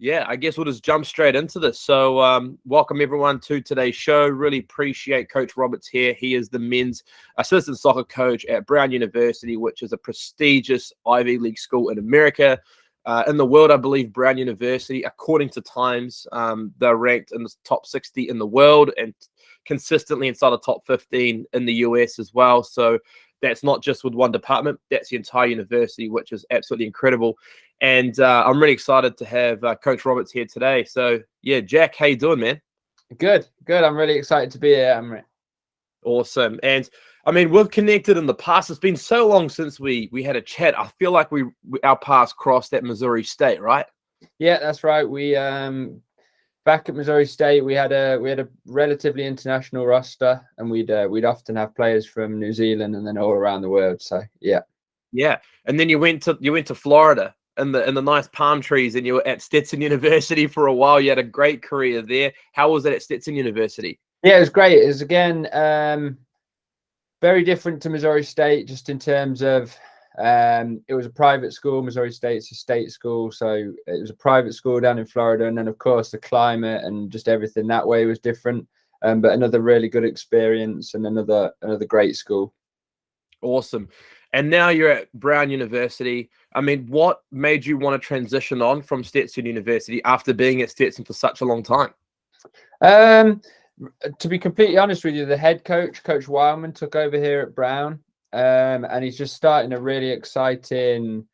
Yeah, I guess we'll just jump straight into this. So, welcome everyone to today's show. Really appreciate Coach Roberts here. He is the men's assistant soccer coach at Brown University, which is a prestigious Ivy League school in America. In the world, I believe Brown University, according to Times, they're ranked in the top 60 in the world and consistently inside the top 15 in the US as well. So that's not just with one department, that's the entire university, which is absolutely incredible. And I'm really excited to have Coach Roberts here today. So, yeah, Jack, how you doing, man? Good. I'm really excited to be here, Amrit. Awesome. And, I mean, we've connected in the past. It's been so long since we had a chat. I feel like our paths crossed at Missouri State, right? Yeah, that's right. We back at Missouri State, we had a relatively international roster, and we'd often have players from New Zealand and then all around the world. So, yeah. Yeah. And then you went to Florida. In the nice palm trees, and you were at Stetson University for a while. You had a great career there. How was it at Stetson University? Yeah, it was great. It was, again, very different to Missouri State, just in terms of it was a private school. Missouri State's a state school, so it was a private school down in Florida, and then of course the climate and just everything that way was different. But another really good experience and another great school. Awesome. And now you're at Brown University. I mean, what made you want to transition on from Stetson University after being at Stetson for such a long time? To be completely honest with you, the head coach, Coach Wildman, took over here at Brown, and he's just starting a really exciting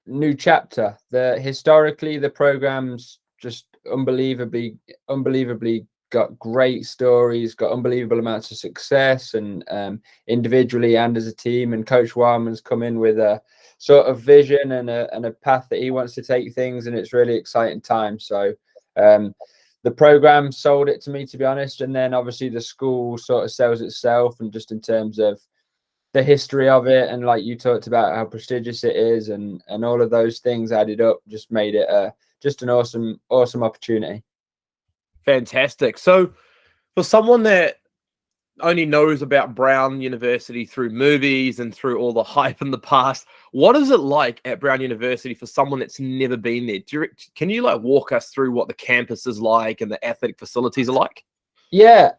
new chapter. Historically, the program's just unbelievably got great stories, got unbelievable amounts of success, and individually and as a team. And Coach Wildman's come in with a sort of vision and a path that he wants to take things, and it's really exciting time. So the program sold it to me, to be honest, and then obviously the school sort of sells itself, and just in terms of the history of it, and like you talked about how prestigious it is, and all of those things added up just made it just an awesome opportunity. Fantastic. So for someone that only knows about Brown University through movies and through all the hype in the past, what is it like at Brown University for someone that's never been there? Can you like walk us through what the campus is like and the athletic facilities are like? Yeah,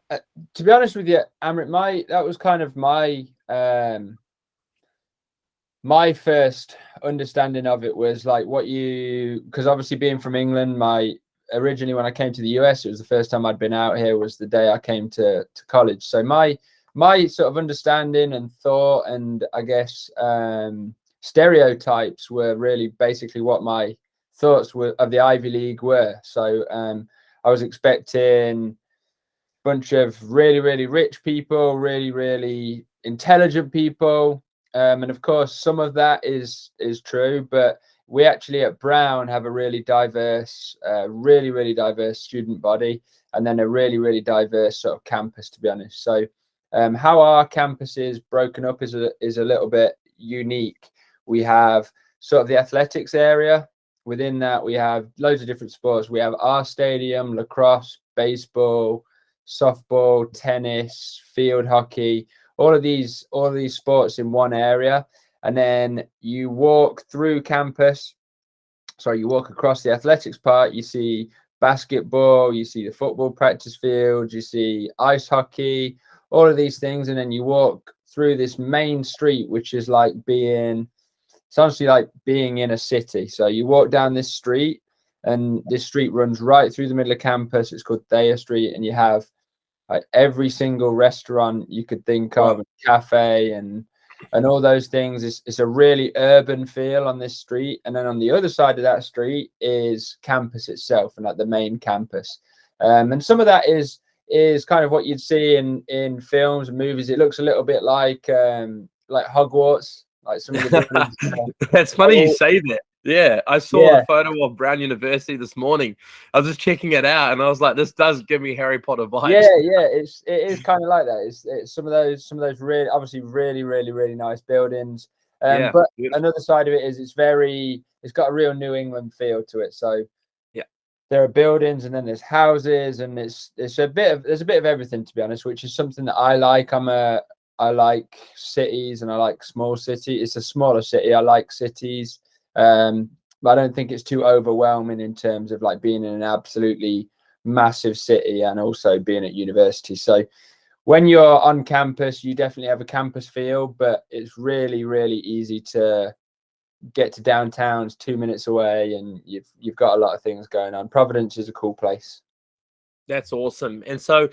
to be honest with you, Amrit, that was kind of my first understanding of it was like because obviously being from England, originally when I came to the US, it was the first time I'd been out here, was the day I came to college. So my sort of understanding and thought, and I guess stereotypes were really basically what my thoughts were of the Ivy League were. So I was expecting a bunch of really, really rich people, really, really intelligent people. And of course, some of that is true, but we actually at Brown have a really diverse, really, really diverse student body, and then a really, really diverse sort of campus, to be honest. So how our campus is broken up is a little bit unique. We have sort of the athletics area. Within that, we have loads of different sports. We have our stadium, lacrosse, baseball, softball, tennis, field hockey, all of these sports in one area. And then you walk through campus. So you walk across the athletics part, you see basketball, you see the football practice field, you see ice hockey, all of these things. And then you walk through this main street, which is like it's honestly like being in a city. So you walk down this street, and this street runs right through the middle of campus. It's called Daya Street, and you have like every single restaurant you could think of, cafe and all those things. It's a really urban feel on this street. And then on the other side of that street is campus itself, and like the main campus. And some of that is kind of what you'd see in films and movies. It looks a little bit like Hogwarts, like some of the buildings. That's funny you say that. Yeah, I saw a photo of Brown University this morning. I was just checking it out, and I was like, "This does give me Harry Potter vibes." Yeah, it is kind of like that. It's some of those really, obviously really, really, really nice buildings. But beautiful. Another side of it is it's got a real New England feel to it. So yeah, there are buildings, and then there's houses, and there's a bit of everything, to be honest, which is something that I like. I like cities, and I like small cities. It's a smaller city. I like cities. but I don't think it's too overwhelming in terms of like being in an absolutely massive city and also being at university. So when you're on campus, you definitely have a campus feel, but it's really, really easy to get to downtown. It's 2 minutes away, and you've got a lot of things going on. Providence is a cool place. That's awesome. And so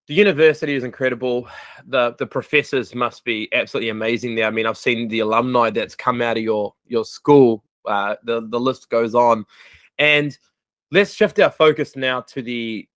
the university is incredible. The professors must be absolutely amazing there. I mean, I've seen the alumni that's come out of your school. The list goes on. And let's shift our focus now to the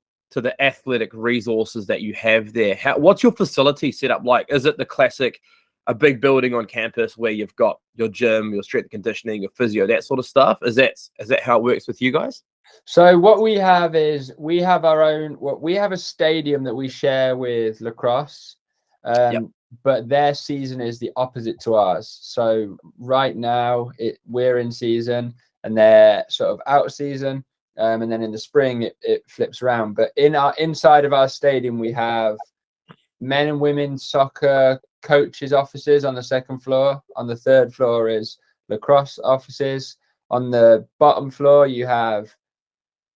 athletic resources that you have there. What's your facility set up like? Is it the classic, a big building on campus where you've got your gym, your strength and conditioning, your physio, that sort of stuff? Is that how it works with you guys? So what we have is we have our own. We have a stadium that we share with lacrosse, Yep. but their season is the opposite to ours. So right now we're in season and they're sort of out of season. And then in the spring it flips around. But inside of our stadium, we have men and women soccer coaches offices on the second floor. On the third floor is lacrosse offices. On the bottom floor, you have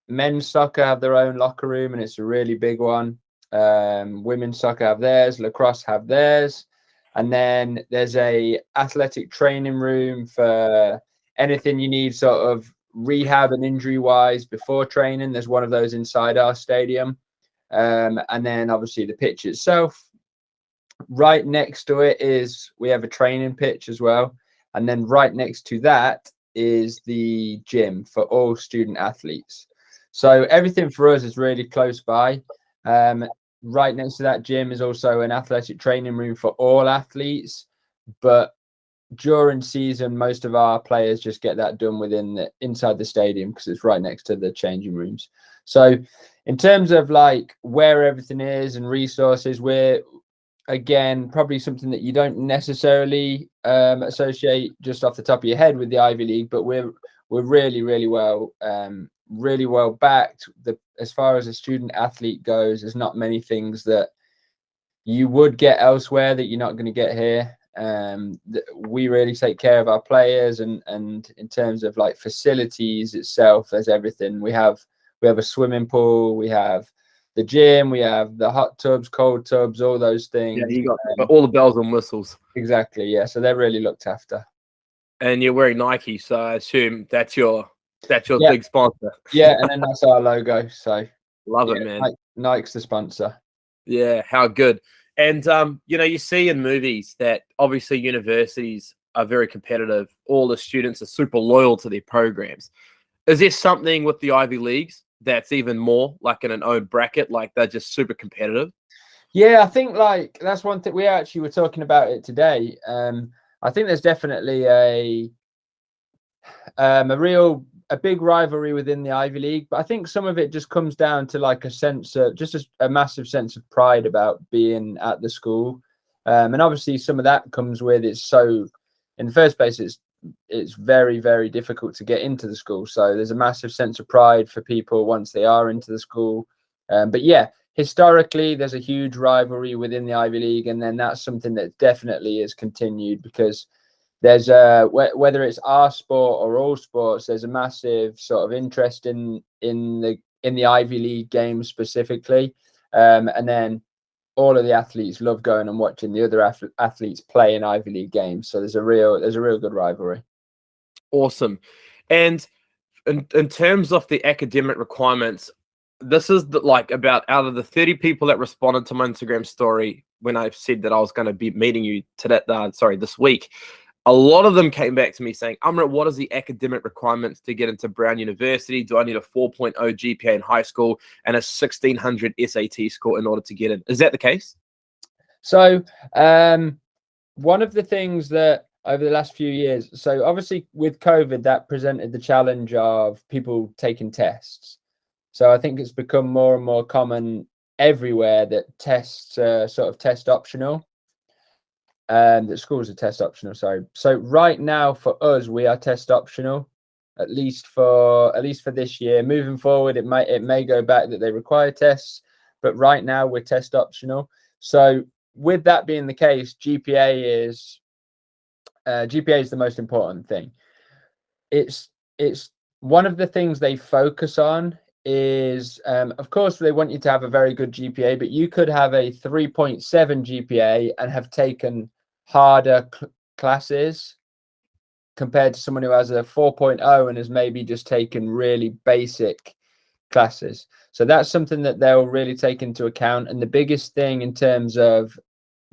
men's soccer have their own locker room, and it's a really big one. Women's soccer have theirs. Lacrosse have theirs. And then there's a athletic training room for anything you need sort of rehab and injury wise before training. There's one of those inside our stadium. And then obviously the pitch itself. Right next to it we have a training pitch as well. And then right next to that is the gym for all student athletes. So everything for us is really close by. Right next to that gym is also an athletic training room for all athletes. But during season, most of our players just get that done inside the stadium because it's right next to the changing rooms. So in terms of like where everything is and resources, we're, again, probably something that you don't necessarily associate just off the top of your head with the Ivy League, but we're really, really well backed. As far as a student athlete goes, there's not many things that you would get elsewhere that you're not going to get here. We really take care of our players, and in terms of like facilities itself, there's everything. We have a swimming pool, we have the gym, we have the hot tubs, cold tubs, all those things. Yeah, you got all the bells and whistles. Exactly, yeah. So they're really looked after. And you're wearing Nike, so I assume that's your big sponsor. Yeah, and then that's our logo. So love it, man. Nike's the sponsor. Yeah, how good. And you see in movies that obviously universities are very competitive. All the students are super loyal to their programs. Is there something with the Ivy Leagues that's even more like in an own bracket, like they're just super competitive? Yeah, I think like that's one thing we actually were talking about it today. I think there's definitely a big rivalry within the Ivy League, but I think some of it just comes down to like a sense of just a massive sense of pride about being at the school. And obviously some of that comes with it's so, in the first place, it's very, very difficult to get into the school. So there's a massive sense of pride for people once they are into the school. But yeah, historically, there's a huge rivalry within the Ivy League. And then that's something that definitely is continued because there's whether it's our sport or all sports, there's a massive sort of interest in the Ivy League games specifically. And then all of the athletes love going and watching the other athletes play in Ivy League games. So there's a real good rivalry. Awesome. And in terms of the academic requirements, this is about out of the 30 people that responded to my Instagram story when I said that I was going to be meeting you this week, a lot of them came back to me saying, Amrit, what is the academic requirements to get into Brown University? Do I need a 4.0 GPA in high school and a 1600 SAT score in order to get in? Is that the case? So one of the things that over the last few years, so obviously with COVID, that presented the challenge of people taking tests. So I think it's become more and more common everywhere that tests are sort of test optional. That schools are test optional. Sorry. So right now for us, we are test optional, at least for this year. Moving forward, it may go back that they require tests, but right now we're test optional. So with that being the case, GPA is the most important thing. It's it's one of the things they focus on is, of course, they want you to have a very good GPA, but you could have a 3.7 GPA and have taken harder classes compared to someone who has a 4.0 and has maybe just taken really basic classes. So that's something that they'll really take into account. And the biggest thing in terms of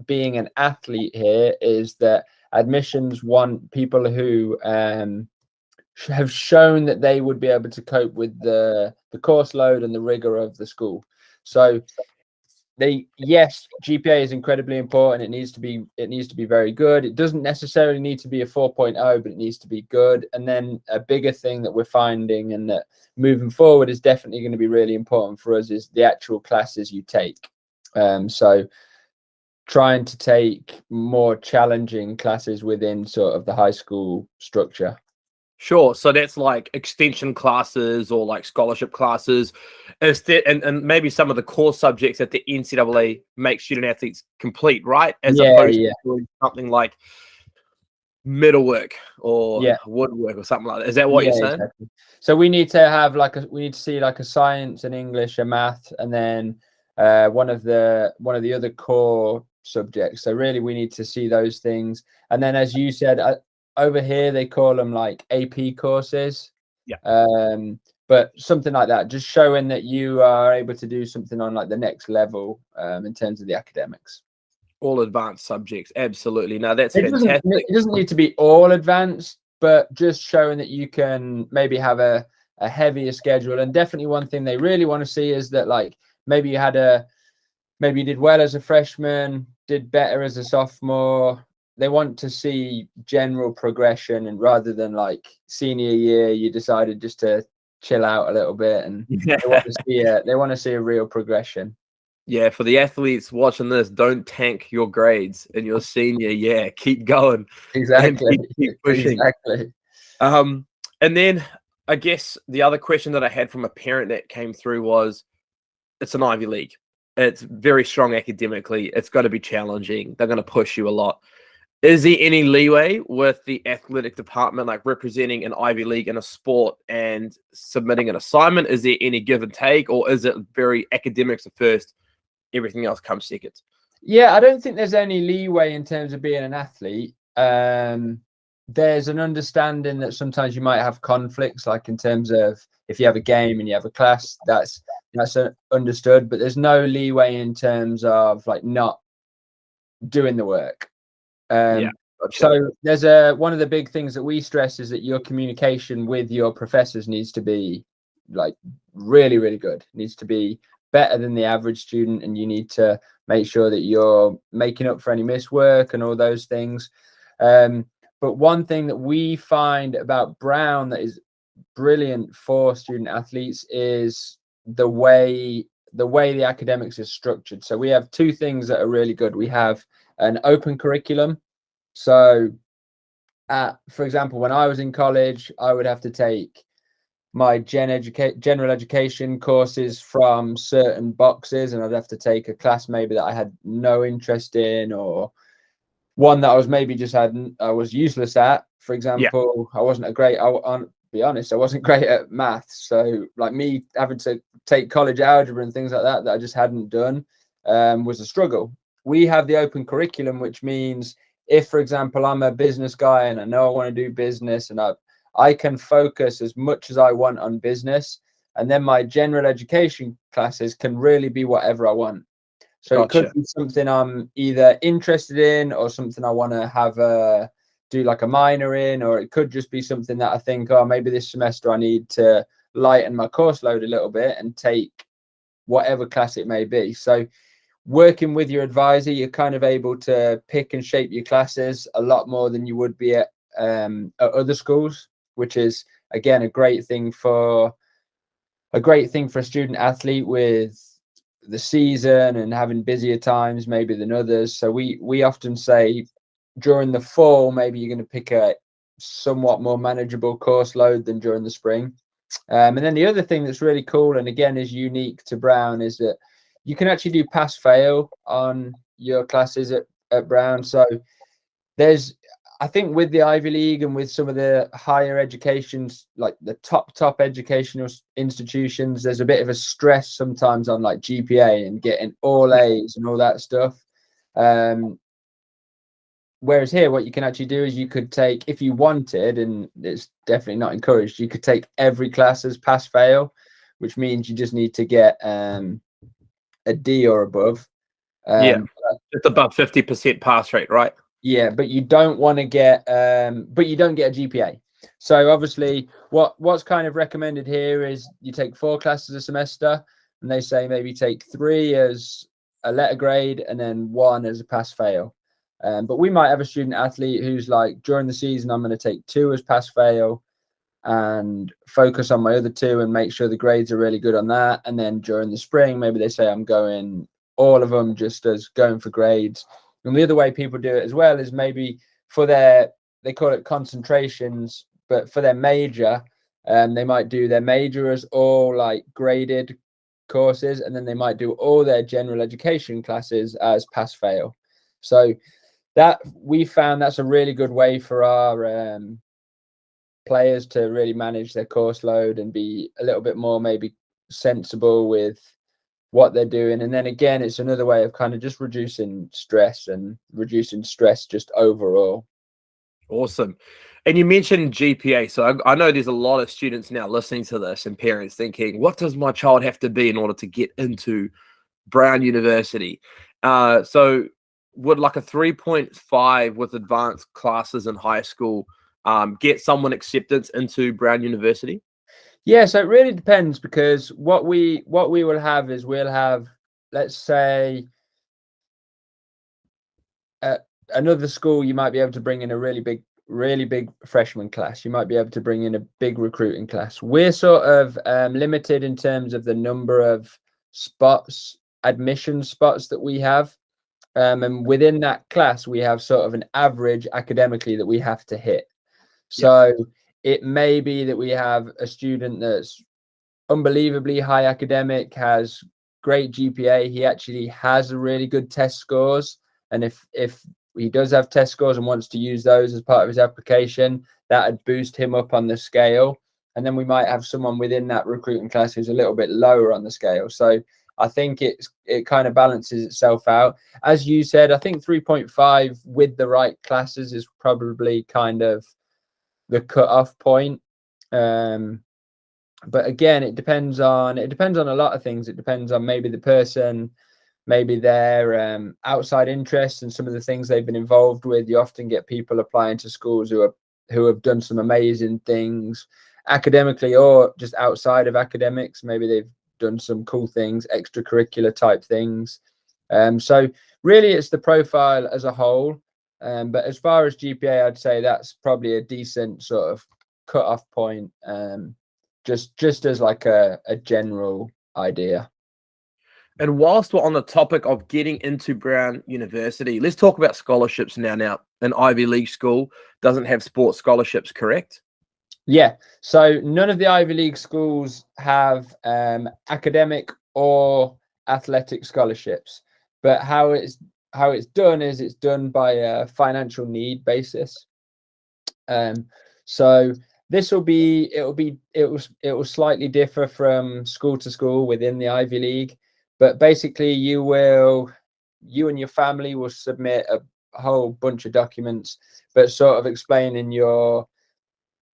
being an athlete here is that admissions want people who have shown that they would be able to cope with the course load and the rigor of the school. So yes, GPA is incredibly important. It needs to be very good. It doesn't necessarily need to be a 4.0, but it needs to be good. And then a bigger thing that we're finding and that moving forward is definitely going to be really important for us is the actual classes you take. So trying to take more challenging classes within sort of the high school structure. Sure. So that's like extension classes or like scholarship classes, instead, and maybe some of the core subjects that the NCAA makes student athletes complete, right? As opposed to doing something like metalwork or woodwork or something like that. Is that what you're saying? Exactly. So we need to have we need to see like a science, an English, a math, and then one of the other core subjects. So really we need to see those things. And then, as you said, over here they call them like AP courses. But something like that, just showing that you are able to do something on like the next level in terms of the academics. All advanced subjects, absolutely. No, that's fantastic. It doesn't need to be all advanced, but just showing that you can maybe have a heavier schedule. And definitely one thing they really want to see is that like maybe you did well as a freshman, did better as a sophomore. They want to see general progression, and rather than like senior year, you decided just to chill out a little bit, and they want to see a real progression. Yeah, for the athletes watching this, don't tank your grades in your senior year. Keep going. Exactly. Keep pushing. Exactly. And then I guess the other question that I had from a parent that came through was, it's an Ivy League. It's very strong academically. It's got to be challenging. They're going to push you a lot. Is there any leeway with the athletic department, like representing an Ivy League in a sport and submitting an assignment? Is there any give and take, or is it very academics at first, everything else comes second? Yeah, I don't think there's any leeway in terms of being an athlete. There's an understanding that sometimes you might have conflicts, like in terms of if you have a game and you have a class, that's understood, but there's no leeway in terms of like not doing the work. Gotcha. So there's one of the big things that we stress is that your communication with your professors needs to be like really, really good. It needs to be better than the average student, and you need to make sure that you're making up for any missed work and all those things. But one thing that we find about Brown that is brilliant for student athletes is the way the academics is structured. So we have two things that are really good. We have an open curriculum. So for example, when I was in college, I would have to take my general education courses from certain boxes, and I'd have to take a class maybe that I had no interest in, or one that I was maybe I was useless at. For example, I wasn't I'll be honest, I wasn't great at maths. So like me having to take college algebra and things like that I just hadn't done was a struggle. We have the open curriculum, which means if, for example, I'm a business guy and I know I want to do business, and I can focus as much as I want on business, and then my general education classes can really be whatever I want. So It could be something I'm either interested in or something I want to have do like a minor in, or it could just be something that I think, oh, maybe this semester I need to lighten my course load a little bit and take whatever class it may be. So working with your advisor, you're kind of able to pick and shape your classes a lot more than you would be at other schools, which is again a great thing for a student athlete with the season and having busier times maybe than others. So we often say during the fall, maybe you're going to pick a somewhat more manageable course load than during the spring. And then the other thing that's really cool, and again is unique to Brown, is that you can actually do pass fail on your classes at Brown. So I think with the Ivy League and with some of the higher educations, like the top educational institutions, there's a bit of a stress sometimes on like GPA and getting all A's and all that stuff. Whereas here, what you can actually do is you could take, if you wanted, and it's definitely not encouraged, you could take every class as pass fail, which means you just need to get a D or above. Yeah, just above 50% pass rate, right? Yeah, but you don't want to get, but you don't get a GPA. So obviously, what's kind of recommended here is you take 4 classes a semester, and they say maybe take 3 as a letter grade and then 1 as a pass fail. But we might have a student athlete who's like, during the season, I'm going to take 2 as pass fail and focus on my other 2 and make sure the grades are really good on that. And then during the spring, maybe they say I'm going all of them just as going for grades. And the other way people do it as well is maybe for their, they call it concentrations, but for their major, they might do their major as all like graded courses, and then they might do all their general education classes as pass fail. So that we found that's a really good way for our players to really manage their course load and be a little bit more maybe sensible with what they're doing. And then again, it's another way of kind of just reducing stress just overall. Awesome. And you mentioned GPA. So I know there's a lot of students now listening to this and parents thinking, what does my child have to be in order to get into Brown University? So would like a 3.5 with advanced classes in high school get someone acceptance into Brown University? Yeah, so it really depends, because what we will have is we'll have, let's say, another school, you might be able to bring in a really big freshman class. You might be able to bring in a big recruiting class. We're sort of limited in terms of the number of spots, admission spots that we have. And within that class, we have sort of an average academically that we have to hit. So it may be that we have a student that's unbelievably high academic, has great GPA. He actually has a really good test scores. And if he does have test scores and wants to use those as part of his application, that would boost him up on the scale. And then we might have someone within that recruiting class who's a little bit lower on the scale. So I think it kind of balances itself out. As you said, I think 3.5 with the right classes is probably kind of the cutoff point. But again, it depends on a lot of things. It depends on maybe the person, maybe their outside interests and some of the things they've been involved with. You often get people applying to schools who have done some amazing things academically or just outside of academics. Maybe they've done some cool things, extracurricular type things. So really it's the profile as a whole. But as far as GPA, I'd say that's probably a decent sort of cutoff point, just as like a general idea. And whilst we're on the topic of getting into Brown University, let's talk about scholarships now. Now, an Ivy League school doesn't have sports scholarships, correct? Yeah, so none of the Ivy League schools have academic or athletic scholarships, but how it's done is it's done by a financial need basis. So this will slightly differ from school to school within the Ivy League, but basically you and your family will submit a whole bunch of documents, but sort of explaining your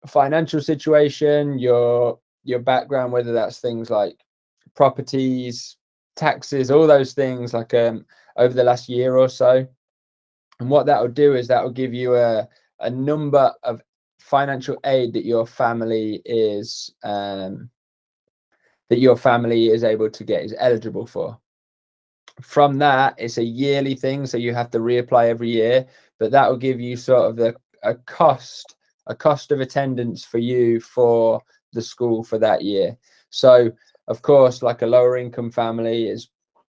financial situation, your background, whether that's things like properties, taxes, all those things, like over the last year or so. And what that will do is that will give you a number of financial aid that your family is able to get, is eligible for. From that, it's a yearly thing, so you have to reapply every year, but that will give you sort of a cost of attendance for you for the school for that year. So of course, like a lower income family is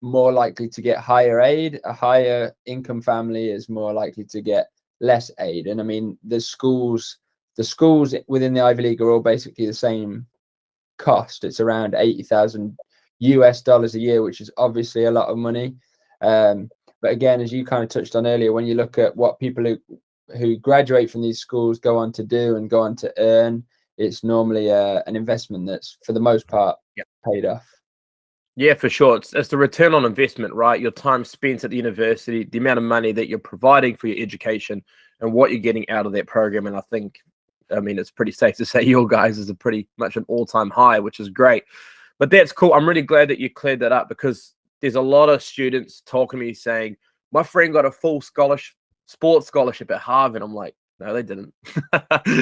more likely to get higher aid. A higher income family is more likely to get less aid. And I mean, the schools within the Ivy League are all basically the same cost. It's around $80,000 a year, which is obviously a lot of money. But again, as you kind of touched on earlier, when you look at what people who graduate from these schools go on to do and go on to earn, it's normally an investment that's for the most part paid off. Yeah, for sure. It's the return on investment, right? Your time spent at the university, the amount of money that you're providing for your education, and what you're getting out of that program. And I mean, it's pretty safe to say your guys is a pretty much an all-time high, which is great. But that's cool. I'm really glad that you cleared that up, because there's a lot of students talking to me saying, my friend got a full sports scholarship at Harvard. I'm like, no, they didn't.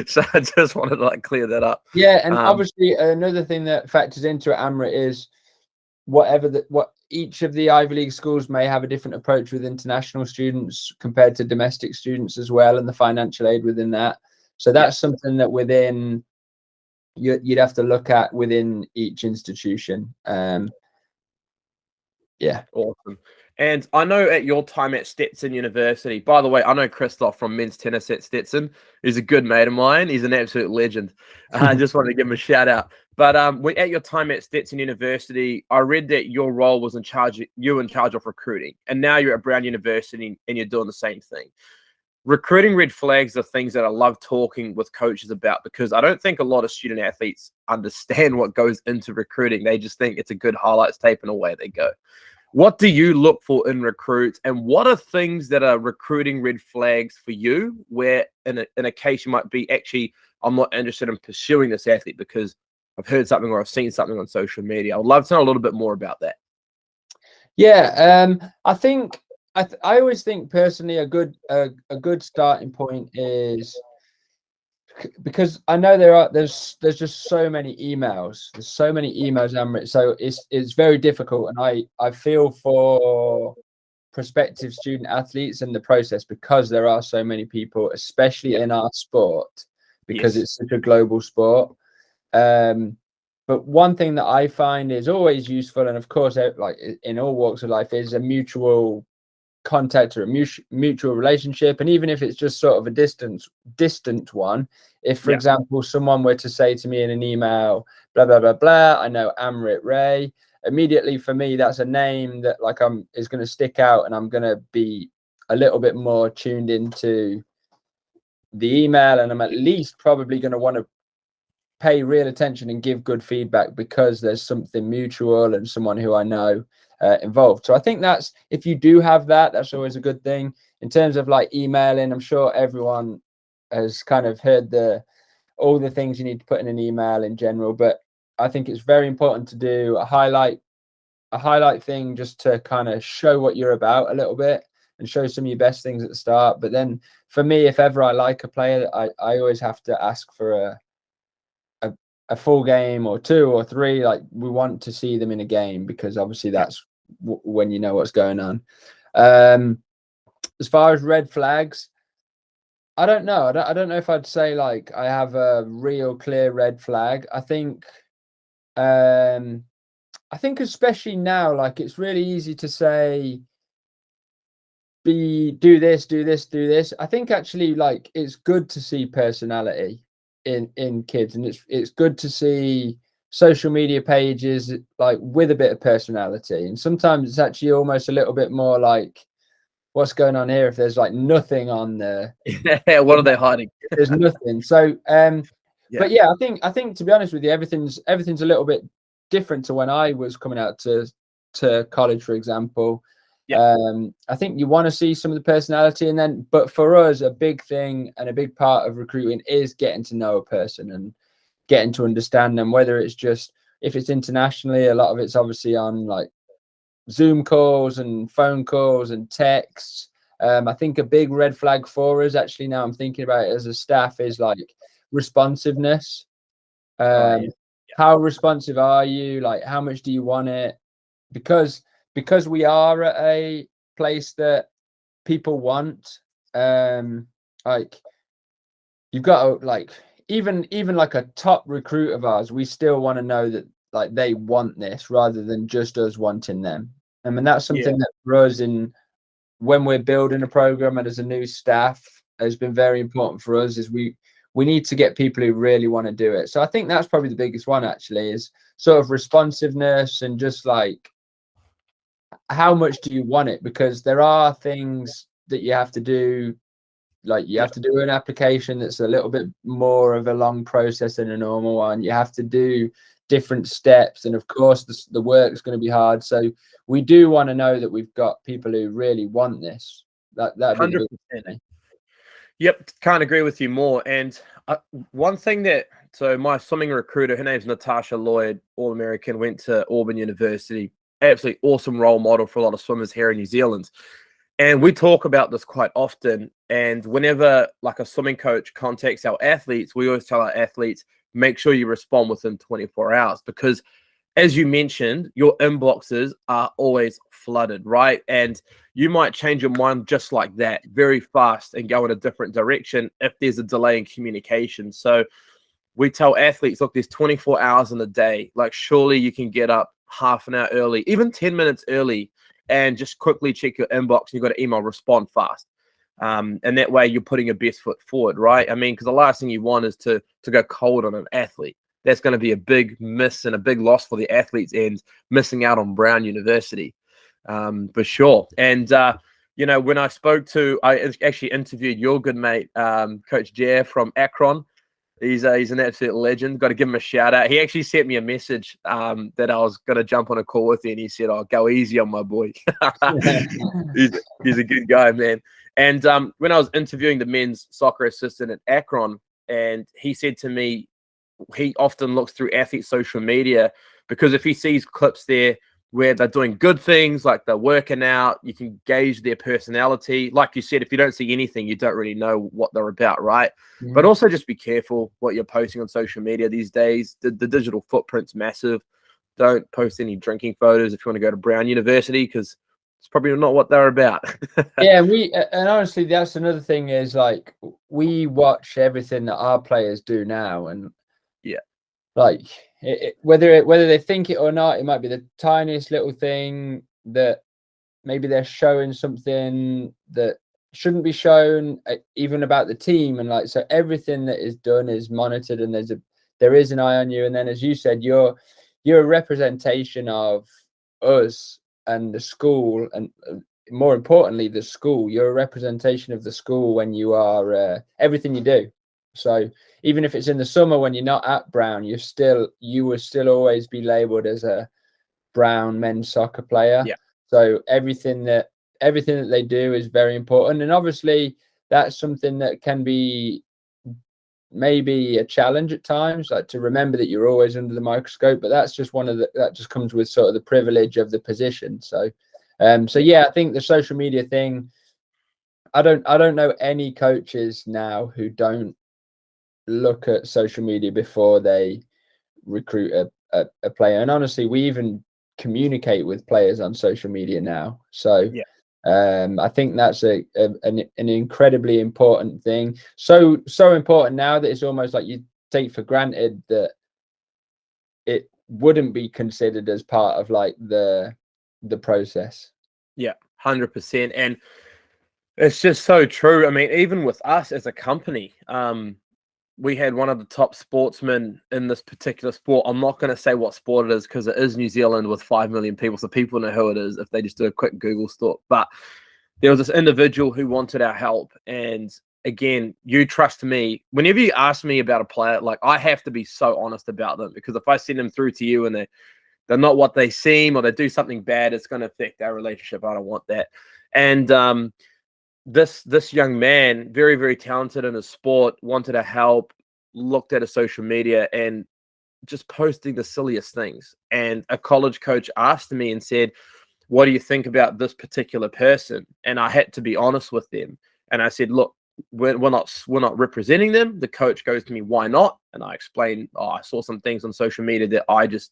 So I just wanted to clear that up. Yeah, and obviously another thing that factors into it, Amrit, is what each of the Ivy League schools may have a different approach with international students compared to domestic students as well, and the financial aid within that. So that's something that within you'd have to look at within each institution. Yeah, awesome. And I know at your time at Stetson University, by the way, I know Christoph from men's tennis at Stetson. He's a good mate of mine. He's an absolute legend. I just wanted to give him a shout out. But at your time at Stetson University, I read that your role was in charge of recruiting, and now you're at Brown University and you're doing the same thing. Recruiting red flags are things that I love talking with coaches about, because I don't think a lot of student athletes understand what goes into recruiting. They just think it's a good highlights tape and away they go. What do you look for in recruits, and what are things that are recruiting red flags for you, where in a case you might be, actually, I'm not interested in pursuing this athlete because I've heard something or I've seen something on social media? I would love to know a little bit more about that. Yeah, I think I always think personally a good starting point is, because I know there's just so many emails. There's so many emails, Amrit. So it's very difficult, and I feel for prospective student athletes in the process, because there are so many people, especially in our sport, because it's such a global sport. But one thing that I find is always useful, and of course, like in all walks of life, is a mutual contact or a mutual relationship. And even if it's just sort of a distant one, if for example someone were to say to me in an email, blah blah blah blah, I know Amrit Ray, immediately for me that's a name that is going to stick out, and I'm going to be a little bit more tuned into the email, and I'm at least probably going to want to pay real attention and give good feedback, because there's something mutual and someone who I know involved. So I think that's, if you do have that, that's always a good thing. In terms of emailing, I'm sure everyone has kind of heard all the things you need to put in an email in general, but I think it's very important to do a highlight thing, just to kind of show what you're about a little bit and show some of your best things at the start. But then for me, if ever I like a player, I always have to ask for a full game or 2 or 3. We want to see them in a game, because obviously that's when you know what's going on. As far as red flags, I don't know. I don't know if I'd say I have a real clear red flag. I think especially now, it's really easy to say, do this. I think actually it's good to see personality in kids, and it's good to see social media pages with a bit of personality. And sometimes it's actually almost a little bit more what's going on here if there's nothing on there. What are they hiding? There's nothing. So but yeah, I think to be honest with you, everything's a little bit different to when I was coming out to college, for example. I think you want to see some of the personality, but for us, a big thing and a big part of recruiting is getting to know a person and getting to understand them, whether it's just, if it's internationally, a lot of it's obviously on Zoom calls and phone calls and texts. I think a big red flag for us, actually, now I'm thinking about it as a staff, is responsiveness. How responsive are you? How much do you want it? Because we are at a place that people want, you've got to even a top recruit of ours, we still want to know that they want this rather than just us wanting them. I mean, that's something that for us, when we're building a program and as a new staff, has been very important for us, is we need to get people who really want to do it. So I think that's probably the biggest one, actually, is sort of responsiveness, and just how much do you want it? Because there are things that you have to do like you have to do an application that's a little bit more of a long process than a normal one. You have to do different steps, and of course the work's going to be hard. So we do want to know that we've got people who really want this. That'd be the 100%. big thing. Yep, can't agree with you more. And one thing so my swimming recruiter, her name's Natasha Lloyd, All-American, went to Auburn University. Absolutely awesome role model for a lot of swimmers here in New Zealand. And we talk about this quite often. And whenever like a swimming coach contacts our athletes, we always tell our athletes, make sure you respond within 24 hours, because as you mentioned, your inboxes are always flooded, right? And you might change your mind just like that very fast and go in a different direction if there's a delay in communication. So we tell athletes, look, there's 24 hours in a day. Like, surely you can get up half an hour early, even 10 minutes early, and just quickly check your inbox. You've got to email, respond fast. And that way you're putting your best foot forward, right? I mean, because the last thing you want is to go cold on an athlete. That's going to be a big miss and a big loss for the athletes and missing out on Brown University, for sure. And, when I actually interviewed your good mate, Coach Jer from Akron. He's an absolute legend. Got to give him a shout out. He actually sent me a message that I was going to jump on a call with you, and he said, "Oh, go easy on my boy." he's a good guy, man. And when I was interviewing the men's soccer assistant at Akron, and he said to me, he often looks through athletes' social media, because if he sees clips there where they're doing good things, like they're working out, you can gauge their personality. Like you said, if you don't see anything, you don't really know what they're about, right? Mm-hmm. But also just be careful what you're posting on social media these days. The digital footprint's massive. Don't post any drinking photos if you want to go to Brown University, because it's probably not what they're about. Yeah, and honestly, that's another thing, is like we watch everything that our players do now, and yeah, like whether they think it or not, it might be the tiniest little thing that maybe they're showing something that shouldn't be shown, even about the team. And like, so everything that is done is monitored, and there is an eye on you. And then, as you said, you're a representation of us and the school, and more importantly, the school. You're a representation of the school when you are everything you do. So even if it's in the summer when you're not at Brown, you will still always be labeled as a Brown men's soccer player. Yeah. So everything that they do is very important, and obviously that's something that can be maybe a challenge at times, like to remember that you're always under the microscope. But that's just that just comes with sort of the privilege of the position. So, yeah, I think the social media thing. I don't know any coaches now who don't look at social media before they recruit a player. And honestly, we even communicate with players on social media now. So I think that's an incredibly important thing. So important now that it's almost like you take for granted that it wouldn't be considered as part of like the process. Yeah, 100%. And it's just so true. I mean, even with us as a company, we had one of the top sportsmen in this particular sport. I'm not going to say what sport it is, because it is New Zealand with 5 million people. So people know who it is if they just do a quick Google stalk. But there was this individual who wanted our help. And again, you trust me. Whenever you ask me about a player, like, I have to be so honest about them, because if I send them through to you and they're not what they seem, or they do something bad, it's going to affect our relationship. I don't want that. And this young man, very, very talented in his sport, wanted to help, looked at his social media and just posting the silliest things. And a college coach asked me and said, "What do you think about this particular person?" And I had to be honest with them. And I said, "Look, we're not representing them." The coach goes to me, "Why not?" And I explained, I saw some things on social media that I just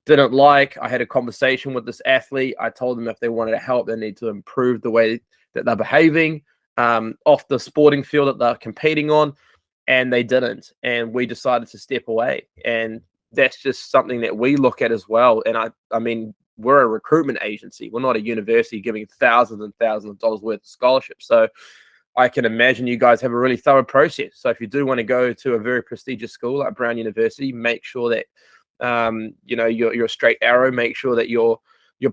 didn't like. I had a conversation with this athlete. I told them if they wanted to help, they need to improve the way that they're behaving off the sporting field that they're competing on, and they didn't. And we decided to step away. And that's just something that we look at as well. And I mean, we're a recruitment agency. We're not a university giving thousands and thousands of dollars worth of scholarships. So I can imagine you guys have a really thorough process. So if you do want to go to a very prestigious school like Brown University, make sure that you're a straight arrow. Make sure that you're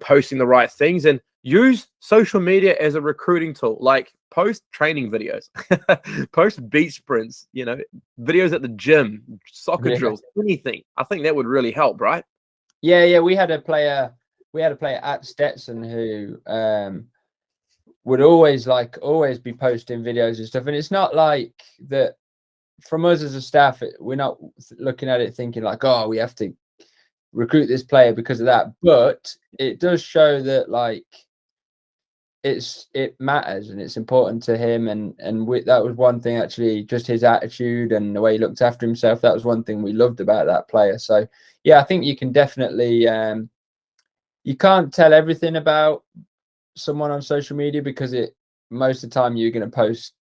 posting the right things, and use social media as a recruiting tool. Like post training videos, post beach sprints, you know, videos at the gym, soccer drills, anything. I think that would really help, right? Yeah. We had a player at Stetson who would always be posting videos and stuff. And it's not like that from us as a staff, we're not looking at it thinking like, oh, we have to recruit this player because of that. But it does show that like it matters and it's important to him. And that was one thing, actually, just his attitude and the way he looked after himself. That was one thing we loved about that player. So yeah, I think you can definitely you can't tell everything about someone on social media because most of the time you're going to post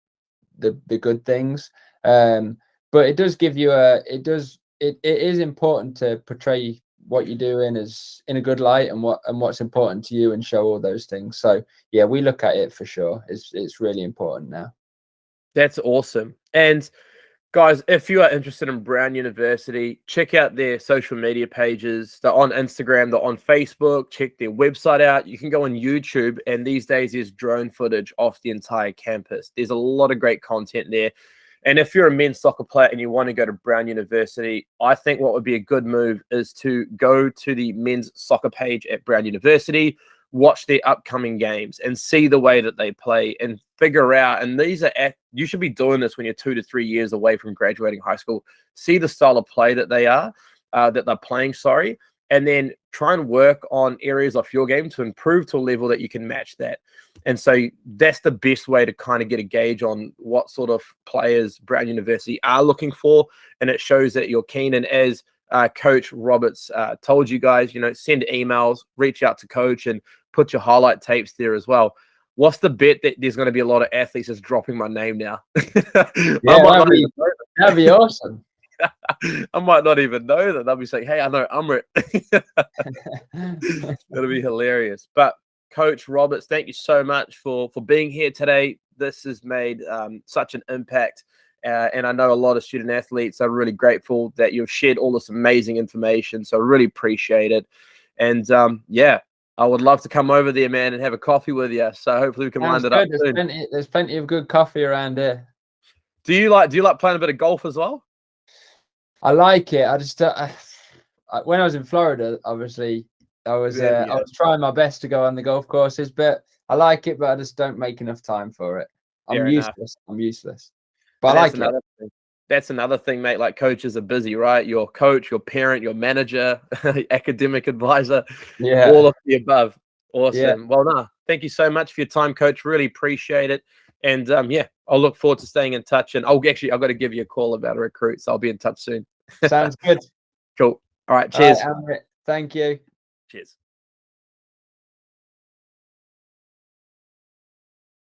the good things, but it does give you it is important to portray what you're doing as in a good light and what's important to you and show all those things. So yeah, we look at it for sure. It's really important now. That's awesome. And guys, if you are interested in Brown University, check out their social media pages. They're on Instagram, they're on Facebook. Check their website out. You can go on YouTube, and these days there's drone footage off the entire campus. There's a lot of great content there. And if you're a men's soccer player and you want to go to Brown University, I think what would be a good move is to go to the men's soccer page at Brown University, watch their upcoming games and see the way that they play and figure out. And you should be doing this when you're 2 to 3 years away from graduating high school. See the style of play that they're playing, and then try and work on areas of your game to improve to a level that you can match that. And so that's the best way to kind of get a gauge on what sort of players Brown University are looking for. And it shows that you're keen. And as Coach Roberts told you guys, you know, send emails, reach out to Coach and put your highlight tapes there as well. What's the bet that there's going to be a lot of athletes just dropping my name now? Yeah, that'd be awesome. I might not even know that. They'll be saying, hey, I know Umrit. That'll be hilarious. But Coach Roberts, thank you so much for being here today. This has made such an impact. And I know a lot of student athletes are really grateful that you've shared all this amazing information. So I really appreciate it. And yeah, I would love to come over there, man, and have a coffee with you. So hopefully we can line it up soon. There's plenty of good coffee around here. Do you like playing a bit of golf as well? I like it. I just when I was in Florida, obviously, I was trying my best to go on the golf courses, but I like it, but I just don't make enough time for it. I'm useless. But I like it. That's another thing, mate. Like coaches are busy, right? Your coach, your parent, your manager, academic advisor, all of the above. Awesome. Yeah. Well, no, thank you so much for your time, Coach. Really appreciate it. And yeah, I'll look forward to staying in touch. And I've got to give you a call about a recruit, so I'll be in touch soon. Sounds good. Cool. All right. Cheers. Thank you. Cheers.